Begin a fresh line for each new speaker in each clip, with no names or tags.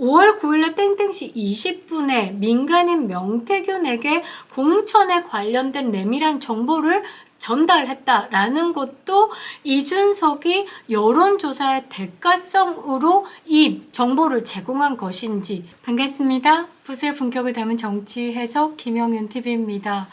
5월 9일에 땡땡시 20분에 민간인 명태균에게 공천에 관련된 내밀한 정보를 전달했다라는 것도 이준석이 여론조사의 대가성으로 이 정보를 제공한 것인지. 반갑습니다. 부수의 품격을 담은 정치 해석 김영윤 TV입니다.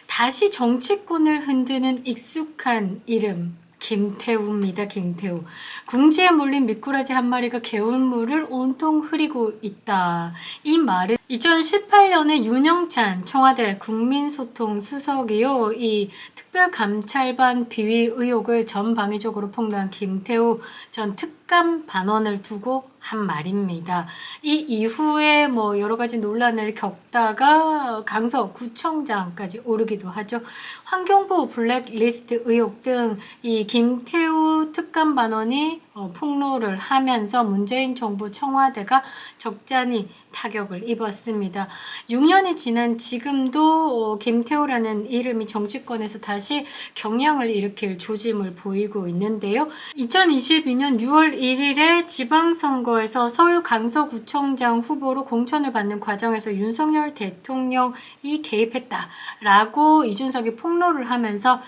다시 정치권을 흔드는 익숙한 이름. 김태우입니다. 김태우. 궁지에 몰린 미꾸라지 한 마리가 개울물을 온통 흐리고 있다. 이 말은 2018년에 윤영찬 청와대 국민소통수석이요. 이 특별감찰반 비위 의혹을 전방위적으로 폭로한 김태우 전 특감 반원을 두고 한 말입니다. 이 이후에 뭐 여러 가지 논란을 겪다가 강서구청장까지 오르기도 하죠. 환경부 블랙리스트 의혹 등 이 김태우 특감 반원이 폭로를 하면서 문재인 정부 청와대가 적잖이 타격을 입었습니다. 6년이 지난 지금도 김태우라는 이름이 정치권에서 다시 경향을 일으킬 조짐을 보이고 있는데요. 2022년 6월 1일에 지방선거에서 서울 강서구청장 후보로 공천을 받는 과정에서 윤석열 대통령이 개입했다라고 이준석이 폭로를 하면서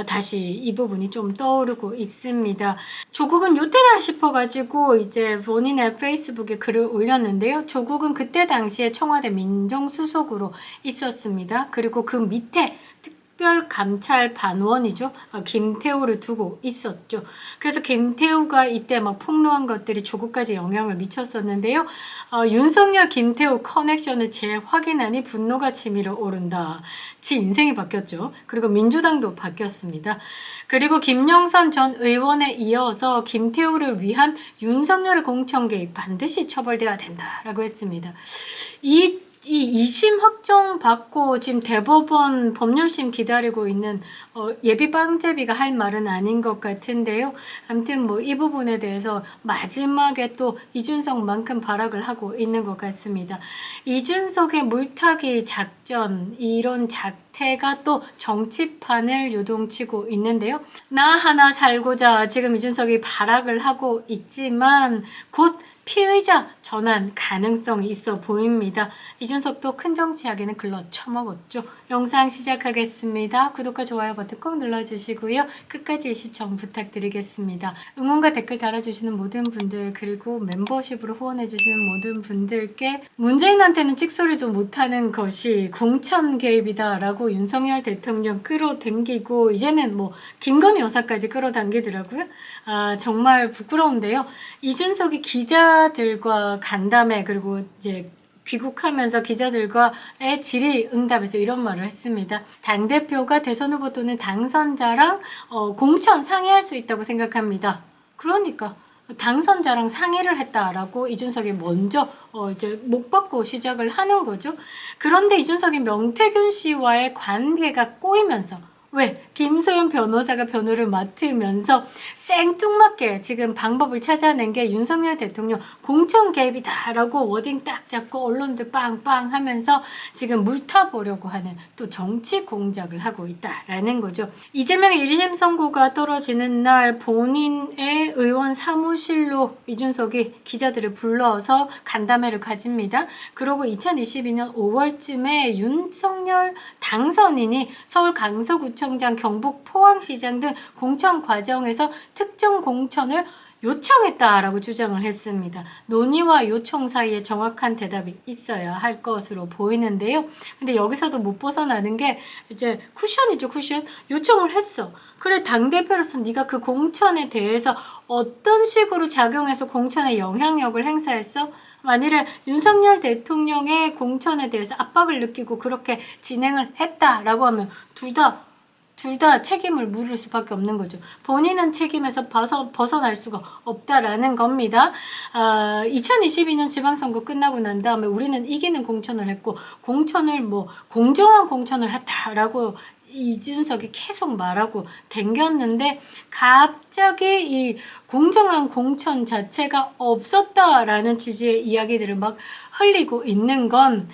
다시 이 부분이 좀 떠오르고 있습니다. 조국은 요때다 싶어가지고 이제 본인의 페이스북에 글을 올렸는데요. 조국은 그때 당시에 청와대 민정수석으로 있었습니다. 그리고 그 밑에 특별감찰반원이죠. 김태우를 두고 있었죠. 그래서 김태우가 이때 막 폭로한 것들이 조국까지 영향을 미쳤었는데요. 윤석열 김태우 커넥션을 재확인하니 분노가 치밀어 오른다. 지 인생이 바뀌었죠. 그리고 민주당도 바뀌었습니다. 그리고 김영선 전 의원에 이어서 김태우를 위한 윤석열의 공천 개입 반드시 처벌돼야 된다라고 했습니다. 이 2심 확정 받고 지금 대법원 법률심 기다리고 있는 예비 빵제비가 할 말은 아닌 것 같은데요. 아무튼 뭐 이 부분에 대해서 마지막에 또 이준석만큼 발악을 하고 있는 것 같습니다. 이준석의 물타기 작전, 이런 작태가 또 정치판을 요동치고 있는데요. 나 하나 살고자 지금 이준석이 발악을 하고 있지만 곧 피의자 전환 가능성이 있어 보입니다. 이준석도 큰 정치하기는 글러 처먹었죠. 영상 시작하겠습니다. 구독과 좋아요 버튼 꼭 눌러주시고요. 끝까지 시청 부탁드리겠습니다. 응원과 댓글 달아주시는 모든 분들, 그리고 멤버십으로 후원해주시는 모든 분들께 문재인한테는 찍소리도 못하는 것이 공천 개입이다 라고 윤석열 대통령 끌어당기고 이제는 뭐 김건희 여사까지 끌어당기더라고요. 정말 부끄러운데요. 이준석이 기자들과 간담회, 그리고 이제 귀국하면서 기자들과의 질의응답에서 이런 말을 했습니다. 당대표가 대선 후보 또는 당선자랑 공천 상의할 수 있다고 생각합니다. 그러니까 당선자랑 상의를 했다라고 이준석이 먼저 이제 목 받고 시작을 하는 거죠. 그런데 이준석이 명태균 씨와의 관계가 꼬이면서, 왜? 김소연 변호사가 변호를 맡으면서 생뚱맞게 지금 방법을 찾아낸 게 윤석열 대통령 공천 개입이다 라고 워딩 딱 잡고 언론들 빵빵 하면서 지금 물타보려고 하는 또 정치 공작을 하고 있다라는 거죠. 이재명의 1심 선고가 떨어지는 날 본인의 의원 사무실로 이준석이 기자들을 불러서 간담회를 가집니다. 그리고 2022년 5월쯤에 윤석열 당선인이 서울 강서구청장, 경북 포항시장 등 공천 과정에서 특정 공천을 요청했다라고 주장을 했습니다. 논의와 요청 사이에 정확한 대답이 있어야 할 것으로 보이는데요. 근데 여기서도 못 벗어나는 게 이제 쿠션이죠, 쿠션. 요청을 했어. 그래, 당대표로서 네가 그 공천에 대해서 어떤 식으로 작용해서 공천에 영향력을 행사했어? 만일에 윤석열 대통령의 공천에 대해서 압박을 느끼고 그렇게 진행을 했다라고 하면 둘 다 책임을 물을 수밖에 없는 거죠. 본인은 책임에서 벗어날 수가 없다라는 겁니다. 2022년 지방선거 끝나고 난 다음에 우리는 이기는 공천을 했고, 공천을 뭐 공정한 공천을 했다라고 이준석이 계속 말하고 댕겼는데 갑자기 이 공정한 공천 자체가 없었다라는 취지의 이야기들을 막 흘리고 있는 건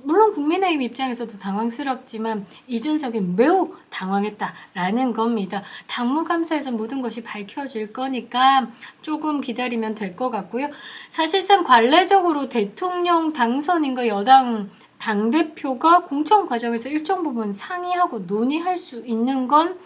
물론 국민의힘 입장에서도 당황스럽지만 이준석이 매우 당황했다라는 겁니다. 당무감사에서 모든 것이 밝혀질 거니까 조금 기다리면 될 것 같고요. 사실상 관례적으로 대통령 당선인과 여당 당대표가 공천 과정에서 일정 부분 상의하고 논의할 수 있는 건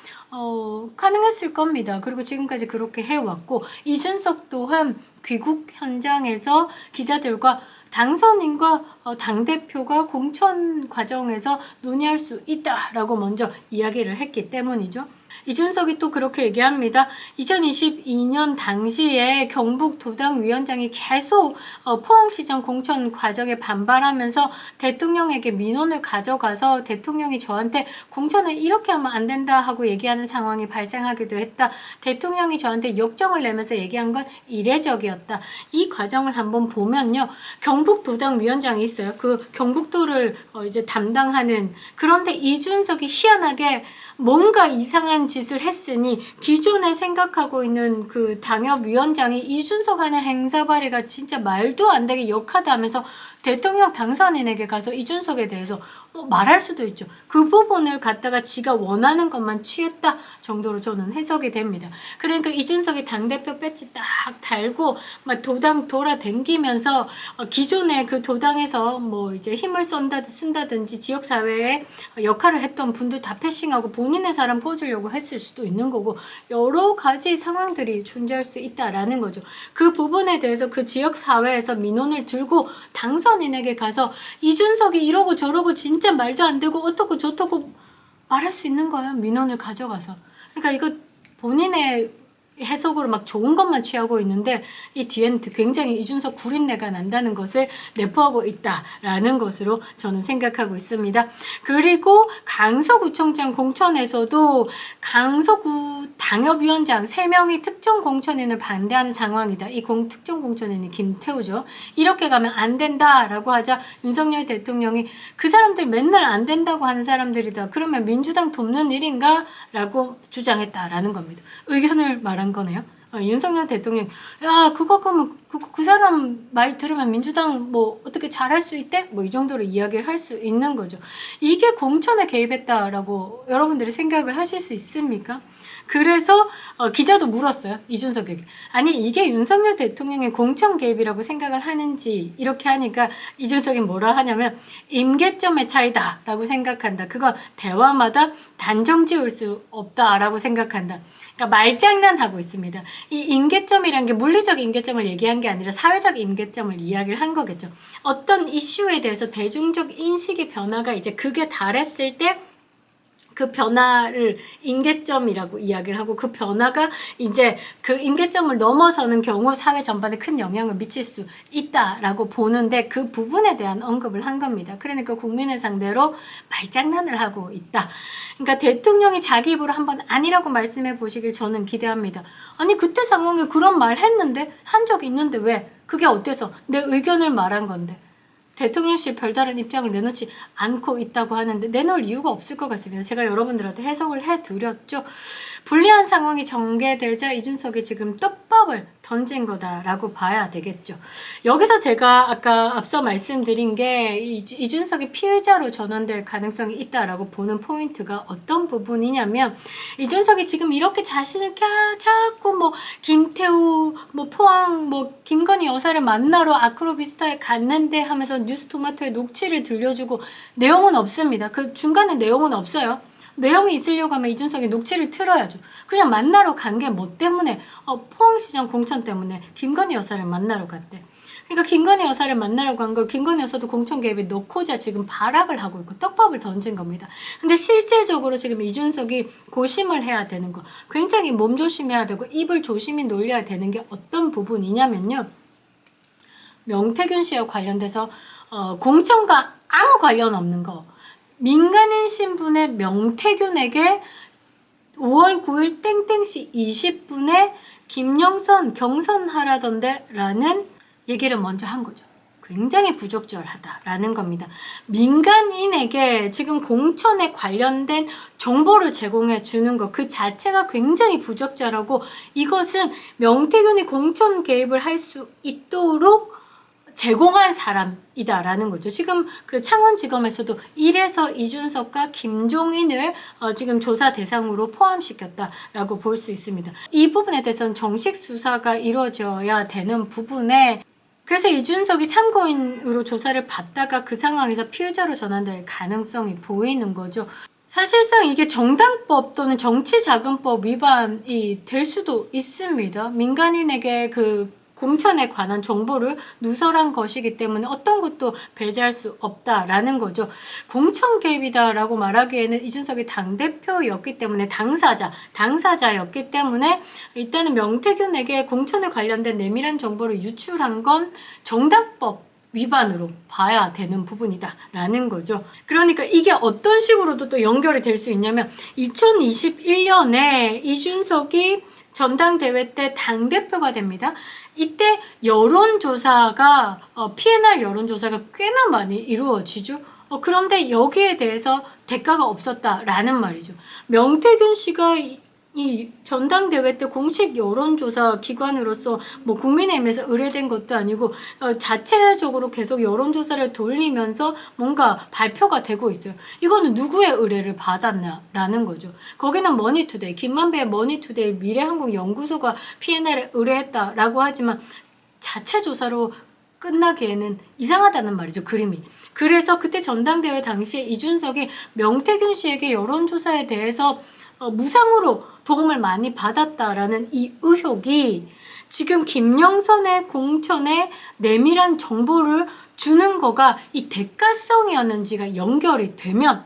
가능했을 겁니다. 그리고 지금까지 그렇게 해왔고 이준석 또한 귀국 현장에서 기자들과 당선인과 당대표가 공천 과정에서 논의할 수 있다라고 먼저 이야기를 했기 때문이죠. 이준석이 또 그렇게 얘기합니다. 2022년 당시에 경북도당위원장이 계속 포항시장 공천 과정에 반발하면서 대통령에게 민원을 가져가서 대통령이 저한테 공천을 이렇게 하면 안 된다 하고 얘기하는 상황이 발생하기도 했다. 대통령이 저한테 역정을 내면서 얘기한 건 이례적이었다. 이 과정을 한번 보면요. 경북도당위원장이 있어요. 그 경북도를 이제 담당하는, 그런데 이준석이 희한하게 뭔가 이상한 짓을 했으니 기존에 생각하고 있는 그 당협위원장이 이준석 하는 행사 발휘가 진짜 말도 안 되게 역하다 하면서 대통령 당선인에게 가서 이준석에 대해서 말할 수도 있죠. 그 부분을 갖다가 지가 원하는 것만 취했다 정도로 저는 해석이 됩니다. 그러니까 이준석이 당대표 배지 딱 달고 막 도당 돌아다니면서 기존에 그 도당에서 뭐 이제 힘을 쓴다든지 지역사회에 역할을 했던 분들 다 패싱하고 본인의 사람 꽂으려고 했을 수도 있는 거고 여러 가지 상황들이 존재할 수 있다라는 거죠. 그 부분에 대해서 그 지역사회에서 민원을 들고 당선인에게 가서 이준석이 이러고 저러고 진짜 말도 안 되고 어떻고 저떻고 말할 수 있는 거예요. 민원을 가져가서. 그러니까 이거 본인의 해석으로 막 좋은 것만 취하고 있는데 이 뒤에는 굉장히 이준석 구린내가 난다는 것을 내포하고 있다라는 것으로 저는 생각하고 있습니다. 그리고 강서구청장 공천에서도 강서구 당협위원장 3명이 특정 공천인을 반대하는 상황이다. 이 특정 공천인이 김태우죠. 이렇게 가면 안 된다라고 하자 윤석열 대통령이 그 사람들 맨날 안 된다고 하는 사람들이다. 그러면 민주당 돕는 일인가? 라고 주장했다라는 겁니다. 의견을 말한 거네요. 윤석열 대통령, 야, 그거 그러면 그 사람 말 들으면 민주당 뭐 어떻게 잘할 수 있대? 뭐 이 정도로 이야기를 할 수 있는 거죠. 이게 공천에 개입했다라고 여러분들이 생각을 하실 수 있습니까? 그래서 기자도 물었어요. 이준석에게. 아니 이게 윤석열 대통령의 공천 개입이라고 생각을 하는지 이렇게 하니까 이준석이 뭐라 하냐면 임계점의 차이다 라고 생각한다. 그건 대화마다 단정 지을 수 없다라고 생각한다. 그러니까 말장난하고 있습니다. 이 임계점이란 게 물리적 임계점을 얘기한 게 아니라 사회적 임계점을 이야기를 한 거겠죠. 어떤 이슈에 대해서 대중적 인식의 변화가 이제 극에 달했을 때 그 변화를 임계점이라고 이야기를 하고 그 변화가 이제 그 임계점을 넘어서는 경우 사회 전반에 큰 영향을 미칠 수 있다라고 보는데 그 부분에 대한 언급을 한 겁니다. 그러니까 국민을 상대로 말장난을 하고 있다. 그러니까 대통령이 자기 입으로 한번 아니라고 말씀해 보시길 저는 기대합니다. 아니 그때 상황에 그런 말 했는데 한 적 있는데 왜? 그게 어때서? 내 의견을 말한 건데. 대통령실 별다른 입장을 내놓지 않고 있다고 하는데 내놓을 이유가 없을 것 같습니다. 제가 여러분들한테 해석을 해드렸죠. 불리한 상황이 전개되자 이준석이 지금 떡밥을 던진 거다라고 봐야 되겠죠. 여기서 제가 아까 앞서 말씀드린 게 이준석이 피의자로 전환될 가능성이 있다라고 보는 포인트가 어떤 부분이냐면 이준석이 지금 이렇게 자신을 자꾸 뭐 김태우 뭐 포항 뭐 김건희 여사를 만나러 아크로비스타에 갔는데 하면서 뉴스토마토에 녹취를 들려주고 내용은 없습니다. 그 중간에 내용은 없어요. 내용이 있으려고 하면 이준석이 녹취를 틀어야죠. 그냥 만나러 간 게 뭐 때문에? 포항시장 공천 때문에 김건희 여사를 만나러 갔대. 그러니까 김건희 여사를 만나러 간 걸 김건희 여사도 공천 개입에 넣고자 지금 발악을 하고 있고 떡밥을 던진 겁니다. 근데 실제적으로 지금 이준석이 고심을 해야 되는 거, 굉장히 몸 조심해야 되고 입을 조심히 놀려야 되는 게 어떤 부분이냐면요. 명태균 씨와 관련돼서 공천과 아무 관련 없는 거. 민간인 신분의 명태균에게 5월 9일 땡땡시 20분에 김영선 경선하라던데 라는 얘기를 먼저 한 거죠. 굉장히 부적절하다라는 겁니다. 민간인에게 지금 공천에 관련된 정보를 제공해 주는 것 그 자체가 굉장히 부적절하고 이것은 명태균이 공천 개입을 할 수 있도록 제공한 사람이다라는 거죠. 지금 그 창원지검에서도 이래서 이준석과 김종인을 지금 조사 대상으로 포함시켰다라고 볼 수 있습니다. 이 부분에 대해서는 정식 수사가 이루어져야 되는 부분에 그래서 이준석이 참고인으로 조사를 받다가 그 상황에서 피의자로 전환될 가능성이 보이는 거죠. 사실상 이게 정당법 또는 정치자금법 위반이 될 수도 있습니다. 민간인에게 그 공천에 관한 정보를 누설한 것이기 때문에 어떤 것도 배제할 수 없다라는 거죠. 공천 개입이다라고 말하기에는 이준석이 당대표였기 때문에 당사자였기 때문에 일단은 명태균에게 공천에 관련된 내밀한 정보를 유출한 건 정당법 위반으로 봐야 되는 부분이다라는 거죠. 그러니까 이게 어떤 식으로도 또 연결이 될 수 있냐면 2021년에 이준석이 전당대회 때 당대표가 됩니다. 이때 여론조사가 PNR 여론조사가 꽤나 많이 이루어지죠. 그런데 여기에 대해서 대가가 없었다라는 말이죠. 명태균 씨가 이 전당대회 때 공식 여론조사 기관으로서 뭐 국민의힘에서 의뢰된 것도 아니고 자체적으로 계속 여론조사를 돌리면서 뭔가 발표가 되고 있어요. 이거는 누구의 의뢰를 받았냐라는 거죠. 거기는 머니투데이, 김만배의 머니투데이 미래한국연구소가 PNL에 의뢰했다라고 하지만 자체 조사로 끝나기에는 이상하다는 말이죠. 그림이. 그래서 그때 전당대회 당시에 이준석이 명태균 씨에게 여론조사에 대해서 무상으로 도움을 많이 받았다라는 이 의혹이 지금 김영선의 공천에 내밀한 정보를 주는 거가 이 대가성이었는지가 연결이 되면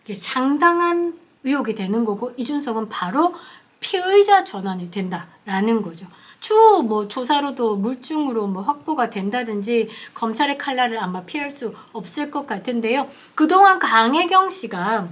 이게 상당한 의혹이 되는 거고 이준석은 바로 피의자 전환이 된다라는 거죠. 추후 뭐 조사로도 물증으로 뭐 확보가 된다든지 검찰의 칼날을 아마 피할 수 없을 것 같은데요. 그동안 강혜경 씨가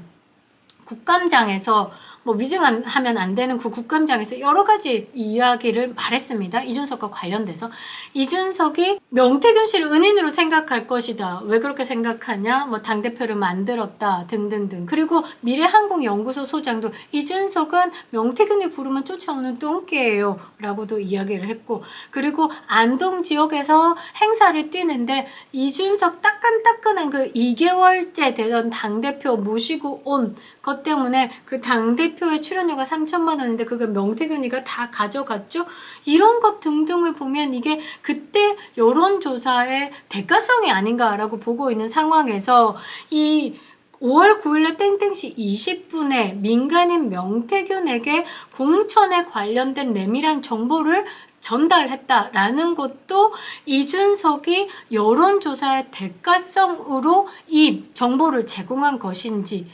국감장에서 뭐 위증하면 안 되는 그 국감장에서 여러 가지 이야기를 말했습니다. 이준석과 관련돼서. 이준석이 명태균 씨를 은인으로 생각할 것이다. 왜 그렇게 생각하냐? 뭐 당대표를 만들었다 등등등. 그리고 미래한국연구소 소장도 이준석은 명태균이 부르면 쫓아오는 똥개예요 라고도 이야기를 했고 그리고 안동 지역에서 행사를 뛰는데 이준석 따끈따끈한 그 2개월째 되던 당대표 모시고 온 것 때문에 그 당대표의 출연료가 3천만 원인데 그걸 명태균이가 다 가져갔죠. 이런 것 등등을 보면 이게 그때 여론조사의 대가성이 아닌가라고 보고 있는 상황에서 이 5월 9일에 땡땡시 20분에 민간인 명태균에게 공천에 관련된 내밀한 정보를 전달했다라는 것도 이준석이 여론조사의 대가성으로 이 정보를 제공한 것인지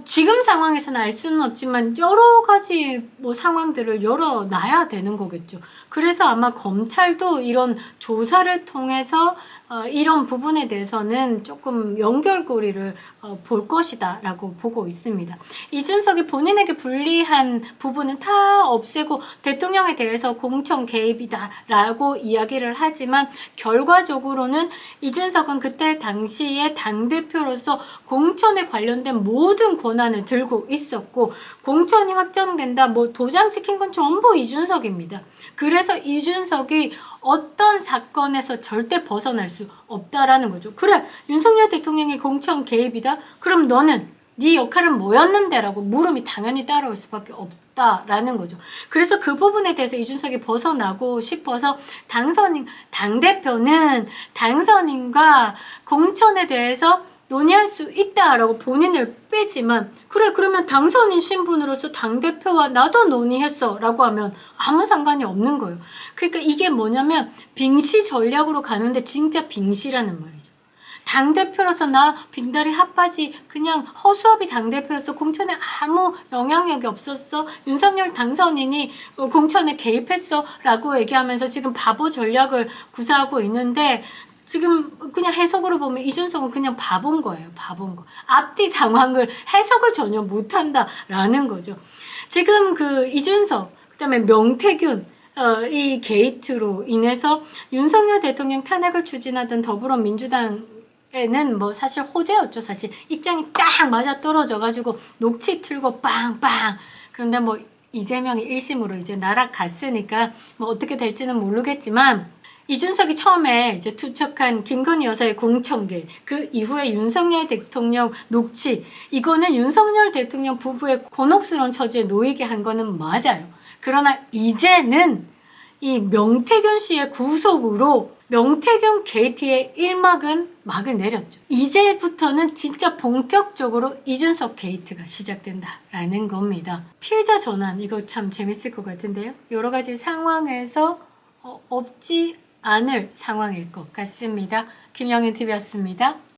지금 상황에서는 알 수는 없지만 여러 가지 뭐 상황들을 열어놔야 되는 거겠죠. 그래서 아마 검찰도 이런 조사를 통해서 이런 부분에 대해서는 조금 연결고리를 볼 것이다 라고 보고 있습니다. 이준석이 본인에게 불리한 부분은 다 없애고 대통령에 대해서 공천 개입이다 라고 이야기를 하지만 결과적으로는 이준석은 그때 당시에 당대표로서 공천에 관련된 모든 권한을 들고 있었고 공천이 확정된다 뭐 도장 찍힌 건 전부 이준석입니다. 그래서 이준석이 어떤 사건에서 절대 벗어날 수 없다라는 거죠. 그래 윤석열 대통령이 공천 개입이다? 그럼 너는 네 역할은 뭐였는데? 라고 물음이 당연히 따라올 수밖에 없다라는 거죠. 그래서 그 부분에 대해서 이준석이 벗어나고 싶어서 당대표는 당선인과 공천에 대해서 논의할 수 있다라고 본인을 빼지만 그래 그러면 당선인 신분으로서 당대표와 나도 논의했어 라고 하면 아무 상관이 없는 거예요. 그러니까 이게 뭐냐면 빙시 전략으로 가는데 진짜 빙시라는 말이죠. 당대표로서 나 빙다리 핫바지 그냥 허수아비 당대표였어. 공천에 아무 영향력이 없었어. 윤석열 당선인이 공천에 개입했어 라고 얘기하면서 지금 바보 전략을 구사하고 있는데 지금 그냥 해석으로 보면 이준석은 그냥 바본 거예요. 바본 거. 앞뒤 상황을 해석을 전혀 못한다라는 거죠. 지금 그 이준석, 그다음에 명태균 이 게이트로 인해서 윤석열 대통령 탄핵을 추진하던 더불어민주당에는 뭐 사실 호재였죠. 사실 입장이 딱 맞아 떨어져 가지고 녹취 틀고 빵빵. 그런데 뭐 이재명이 1심으로 이제 날아갔으니까 뭐 어떻게 될지는 모르겠지만, 이준석이 처음에 이제 투척한 김건희 여사의 공천계, 그 이후에 윤석열 대통령 녹취, 이거는 윤석열 대통령 부부의 곤혹스러운 처지에 놓이게 한 거는 맞아요. 그러나 이제는 이 명태균 씨의 구속으로 명태균 게이트의 1막은 막을 내렸죠. 이제부터는 진짜 본격적으로 이준석 게이트가 시작된다라는 겁니다. 피해자 전환, 이거 참 재밌을 것 같은데요. 여러 가지 상황에서 없지 않을 상황일 것 같습니다. 김영인 TV였습니다.